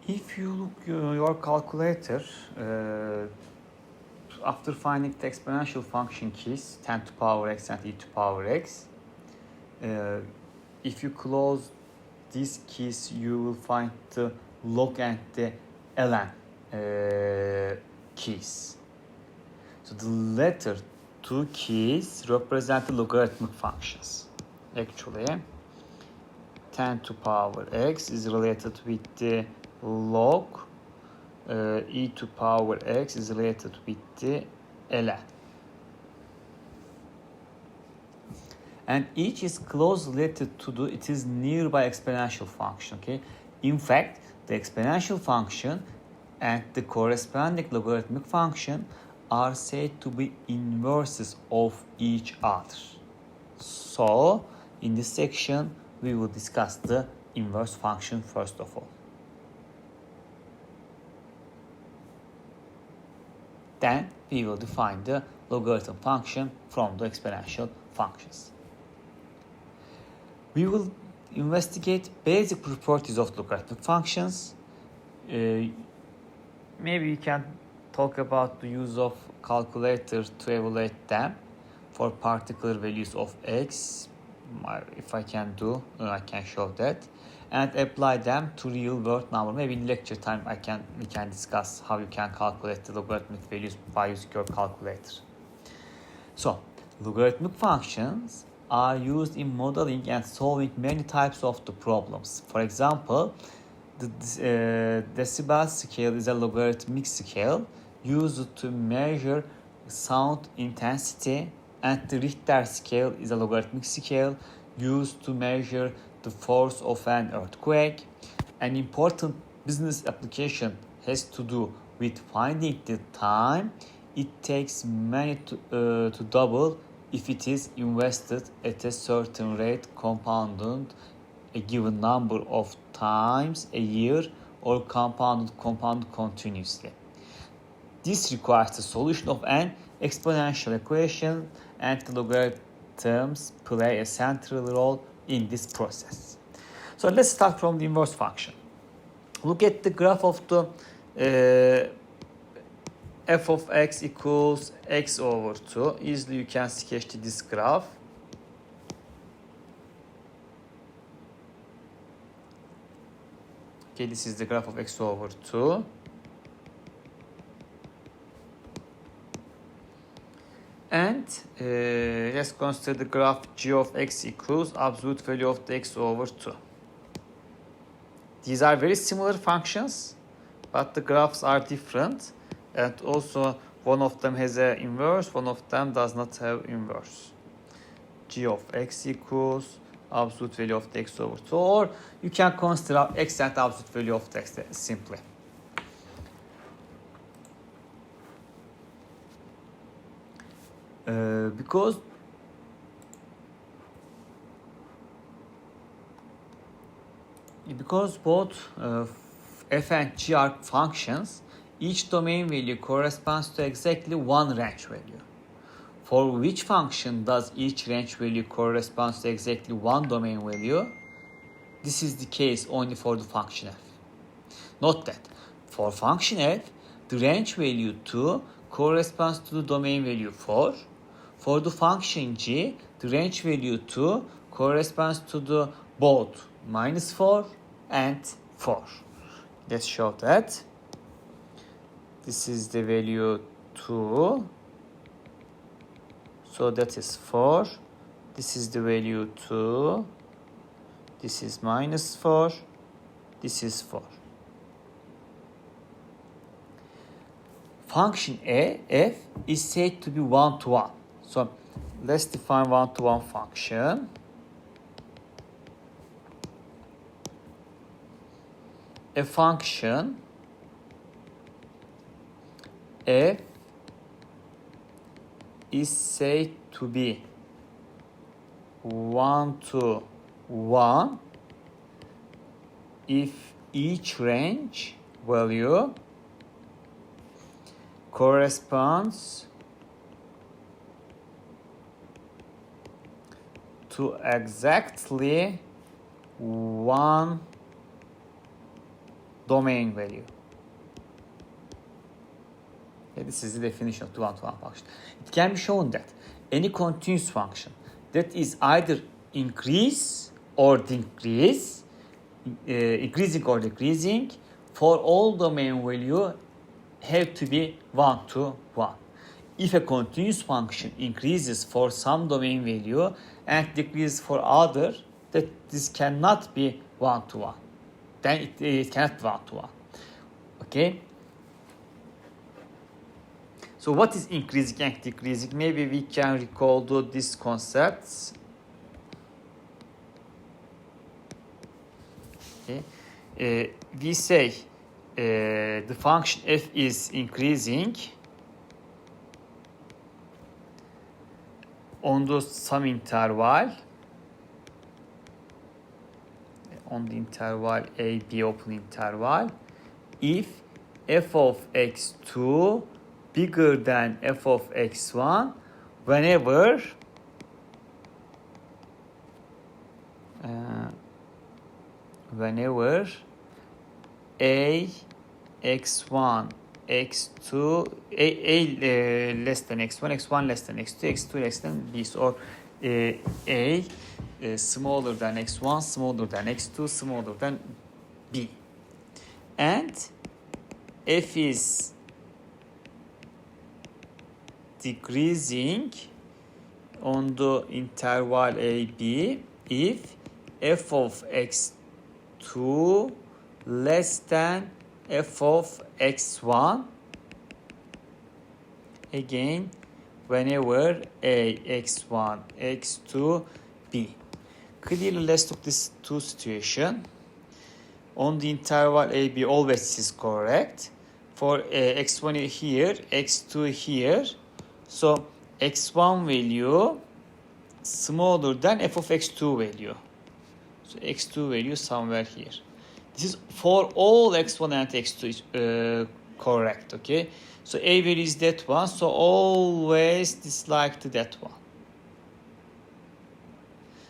If you look your calculator, after finding the exponential function keys 10 to power x and e to power x, if you close these keys, you will find the log and the ln keys. So the latter two keys represent the logarithmic functions. Actually, 10 to power x is related with the log, e to power x is related with the ln. And each is closely related to it is nearby exponential function. Okay, in fact, the exponential function and the corresponding logarithmic function are said to be inverses of each other. So, in this section, we will discuss the inverse function first of all. Then we will define the logarithm function from the exponential functions. We will investigate basic properties of logarithmic functions. Maybe we can talk about the use of calculator to evaluate them for particular values of x. If I can do, I can show that, and apply them to real world number. Maybe in lecture time we can discuss how you can calculate the logarithmic values by using your calculator. So, logarithmic functions are used in modeling and solving many types of the problems. For example, the decibel scale is a logarithmic scale used to measure sound intensity, and the Richter scale is a logarithmic scale used to measure the force of an earthquake. An important business application has to do with finding the time it takes money to double if it is invested at a certain rate compounded a given number of times a year or compounded continuously. This requires the solution of an exponential equation, and the logarithms play a central role in this process. So let's start from the inverse function. Look at the graph of the f of x equals x over 2. Easily you can sketch this graph. Okay, this is the graph of x over 2. And let's consider the graph g of x equals absolute value of the x over 2. These are very similar functions, but the graphs are different. And also one of them has an inverse, one of them does not have inverse. G of x equals absolute value of the x over 2. Or you can consider x and absolute value of the x simply. Because both f and g are functions, each domain value corresponds to exactly one range value. For which function does each range value correspond to exactly one domain value? This is the case only for the function f. Note that for function f, the range value 2 corresponds to the domain value 4. For the function g, the range value 2 corresponds to the both -4 and 4. Let's show that. This is the value 2. So that is 4. This is the value 2. This is -4. This is 4. Function f is said to be one-to-one. So let's define one-to-one function. A function f is said to be one-to-one if each range value corresponds to exactly one domain value. Okay, this is the definition of the one-to-one function. It can be shown that any continuous function that is either increase or decrease, increasing or decreasing, for all domain value have to be 1 to 1. If a continuous function increases for some domain value and decreases for other, that this cannot be 1 to 1. Then it cannot be 1 to 1. Okay? So what is increasing and decreasing? Maybe we can recall these concepts. Okay. We say the function f is increasing on some interval, on the interval a, b open interval, if f of x2 bigger than f of x1 whenever a x1 x2 a less than x1 x1 less than x2 x2 less than b, or a smaller than x1 smaller than x2 smaller than b, and f is decreasing on the interval a b if f of x2 less than f of x1, again whenever a x1 x2 b. Clearly, let's look this two situation. On the interval a b always this is correct. For x1 here, x2 here, so x1 value smaller than f of x2 value. So x2 value somewhere here. This is for all x1 and x2 is correct, okay? So a value is that one, so always dislike to that one.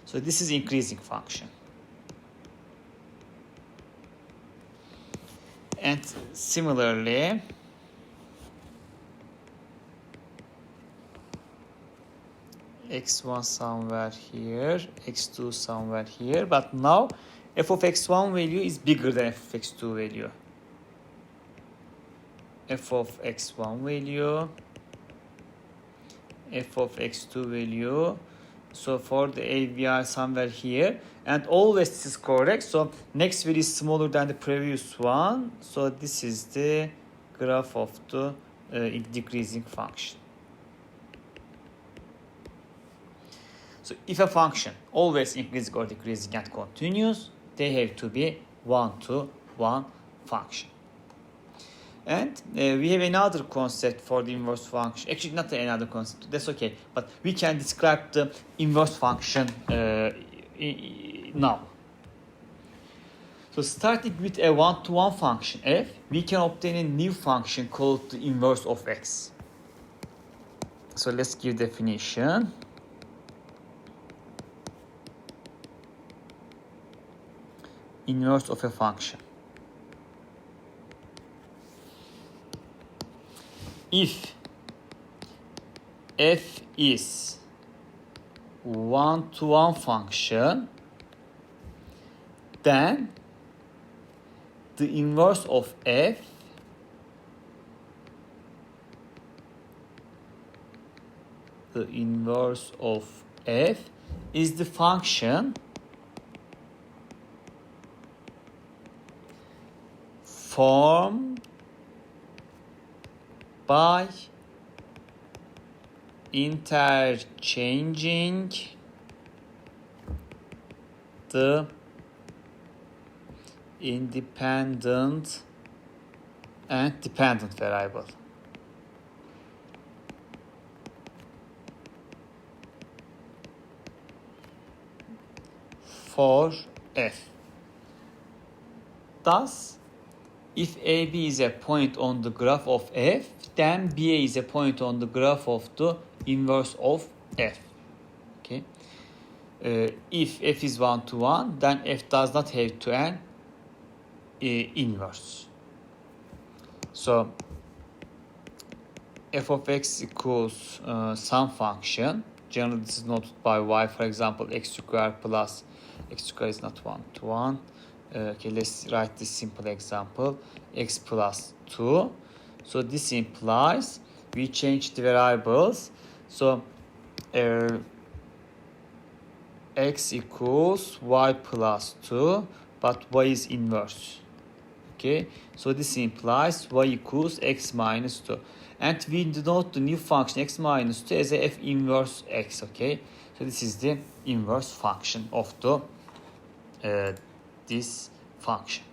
So this is increasing function. And similarly, x1 somewhere here, x2 somewhere here, but now f of x1 value is bigger than f of x2 value. F of x1 value, f of x2 value. So for the a, we are somewhere here, and always this is correct. So next value is smaller than the previous one. So this is the graph of the decreasing function. So if a function always increasing or decreasing and continuous, they have to be 1 to 1 function. And we have another concept for the inverse function. Actually, not another concept. That's okay. But we can describe the inverse function now. So starting with a 1-to-1 function f, we can obtain a new function called the inverse of x. So let's give definition. Inverse of a function. If f is 1-to-1 function, then the inverse of f is the function formed by interchanging the independent and dependent variable. For f. Thus, if AB is a point on the graph of f, then BA is a point on the graph of the inverse of f. Okay. If f is 1-to-1, then f does not have to an inverse. So f of x equals some function. Generally, this is noted by y. For example, x squared plus x squared is not 1 to 1. Okay, let's write this simple example: x plus 2. So this implies we change the variables. So x equals y plus 2, but y is inverse. Okay, so this implies y equals x minus 2. And we denote the new function x minus 2 as a f inverse x. Okay, so this is the inverse function of the this function.